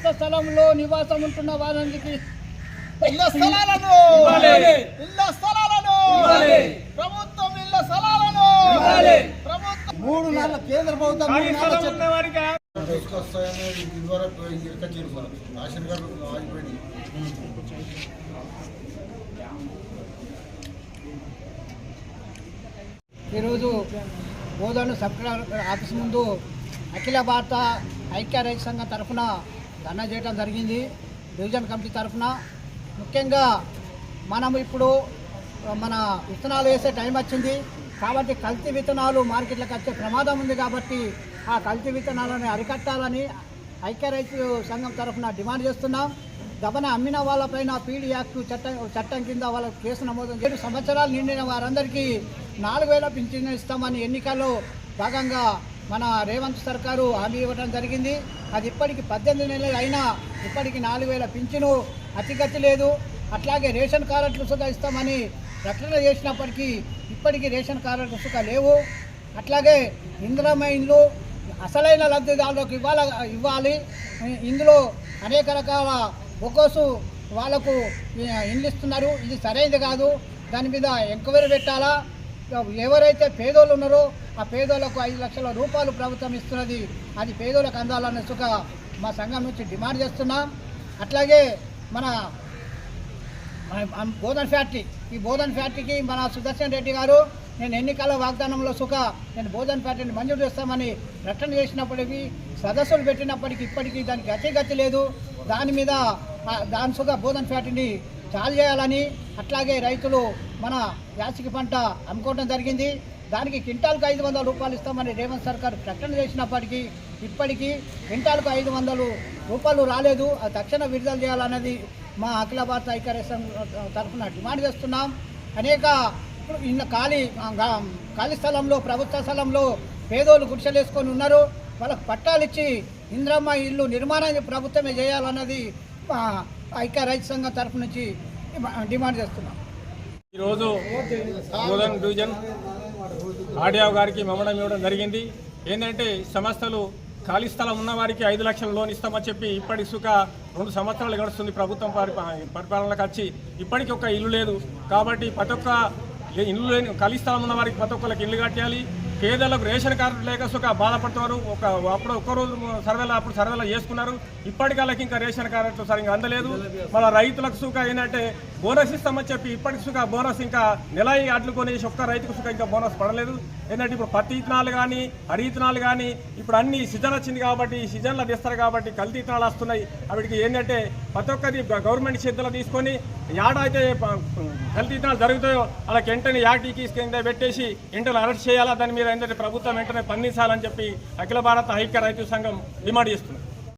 ప్రభుత్వ స్థలంలో నివాసం ఉంటున్న వారందరికీ ఇళ్ల స్థలాలను ప్రభుత్వం ఇళ్ల స్థలాలను ప్రభుత్వం 3 నెలల కేంద్ర ప్రభుత్వం ఈరోజు బోధన సబ్ కలెక్టర్ ఆఫీస్ ముందు అఖిల భారత ఐక్య రైతు సంఘం తరఫున ధర్నా చేయడం జరిగింది. డివిజన్ కమిటీ తరఫున ముఖ్యంగా మనం ఇప్పుడు మన విత్తనాలు వేసే టైం వచ్చింది కాబట్టి కల్తీ విత్తనాలు మార్కెట్లకు వచ్చే ప్రమాదం ఉంది కాబట్టి ఆ కల్తీ విత్తనాలను అరికట్టాలని ఐక్య రైతు సంఘం తరఫున డిమాండ్ చేస్తున్నాం. దబన అమ్మిన వాళ్ళపైన పీడీ యాక్ట్ చట్టం కింద వాళ్ళకు కేసు నమోదు 7 సంవత్సరాలు నిండిన వారందరికీ 4,000 పింఛను ఇస్తామని ఎన్నికల్లో భాగంగా మన రేవంత్ సర్కారు హామీ ఇవ్వడం జరిగింది. అది ఇప్పటికి 18 నెలలు అయినా ఇప్పటికి 4,000 పింఛను అతిగతి లేదు. అట్లాగే రేషన్ కార్డులు సుగా ఇస్తామని ప్రకటన చేసినప్పటికీ ఇప్పటికీ రేషన్ కార్డులు సుగా లేవు. అట్లాగే ఇందిరమ్మ ఇండ్లు అసలైన లబ్ధిదారులకు ఇవ్వాలి. ఇందులో అనేక రకాల బొకోసు వాళ్ళకు ఇండ్లు ఇస్తున్నారు. ఇది సరైనది కాదు. దాని మీద ఎంక్వైరీ పెట్టాలా. ఎవరైతే పేదోళ్ళు ఉన్నారో ఆ పేదోళ్లకు 5 లక్షల రూపాయలు ప్రభుత్వం ఇస్తున్నది. అది పేదోళ్ళకు అందాలన్న సుఖ మా సంఘం నుంచి డిమాండ్ చేస్తున్నాం. అట్లాగే మన బోధన్ ఫ్యాక్టరీ ఈ బోధన్ ఫ్యాక్టరీకి మన సుదర్శన్ రెడ్డి గారు నేను ఎన్నికల వాగ్దానంలో నేను బోధన్ ఫ్యాక్టరీని మంజూరు చేస్తామని ప్రకటన చేసినప్పటికీ సదస్సులు పెట్టినప్పటికీ ఇప్పటికీ దానికి అతిగతి లేదు. దాని మీద దాని సుగా బోధన్ ఫ్యాక్టరీని చాలు చేయాలని అట్లాగే రైతులు మన యాసికి పంట అమ్ముకోవడం జరిగింది. దానికి క్వింటాల్కు 500 రూపాయలు ఇస్తామని రేవంత్ సర్కార్ ప్రకటన చేసినప్పటికీ ఇప్పటికీ క్వింటాల్కు 500 రూపాయలు రాలేదు. అది తక్షణ విడుదల చేయాలన్నది మా అఖిల భారత ఐక్య తరఫున డిమాండ్ చేస్తున్నాం. అనేక ఇన్న ఖాళీ స్థలంలో ప్రభుత్వ స్థలంలో పేదోళ్ళు గుడిసెలు వేసుకొని ఉన్నారు. వాళ్ళకు పట్టాలు ఇచ్చి ఇందిరమ్మ ఇల్లు నిర్మాణాన్ని ప్రభుత్వమే చేయాలన్నది ఐక్య రైతు సంఘం తరఫు నుంచి డిమాండ్ చేస్తున్నాం. ఈరోజు బోధన్ డివిజన్ ఆర్డీఓ గారికి మెమోరం ఇవ్వడం జరిగింది. ఏంటంటే సంస్థలు ఖాళీ స్థలం ఉన్న వారికి 5 లక్షల లోన్ ఇస్తామని చెప్పి ఇప్పటి సుఖ 2 సంవత్సరాలు గడుస్తుంది ప్రభుత్వం పరిపాలనకు వచ్చి ఇప్పటికీ ఒక ఇల్లు లేదు. కాబట్టి ప్రతి ఒక్క ఇల్లు లేని ఖాళీ స్థలం ఉన్న వారికి ప్రతి ఒక్కరికి ఇల్లు కట్టాలి. పేదలకు రేషన్ కార్డు లేక సుఖ బాధపడుతున్నారు. అప్పుడు ఒక్కరోజు సర్వేలో చేసుకున్నారు. ఇప్పటికల్లా ఇంకా రేషన్ కార్డు సరిగ్గా అందలేదు. మన రైతులకు సుఖ ఏంటంటే బోనస్ ఇస్తామని చెప్పి ఇప్పటికి సుఖ బోనస్ ఇంకా నెల అడ్లు కొనేసి ఒక్క రైతుకు సుఖ ఇంకా బోనస్ పడలేదు. ఏంటంటే ఇప్పుడు పత్తి ఇత్తనాలు కానీ హరి ఇత్తనాలు కానీ ఇప్పుడు అన్ని సీజన్ వచ్చింది కాబట్టి ఈ సీజన్లో తెస్తారు కాబట్టి కల్తీ ఇత్తనాలు వస్తున్నాయి. వాటికి ఏంటంటే ప్రతి ఒక్కరి గవర్నమెంట్ చేతుల్లో తీసుకొని యాడైతే కల్తీ ఇత్తనాలు జరుగుతాయో అలా వెంటనే యాక్టీకి కింద పెట్టేసి వెంటనే అరెస్ట్ చేయాలా. దాని మీద ఏంటంటే ప్రభుత్వం వెంటనే స్పందించాలని చెప్పి అఖిల భారత ఐక్య రైతు సంఘం డిమాండ్ చేస్తుంది.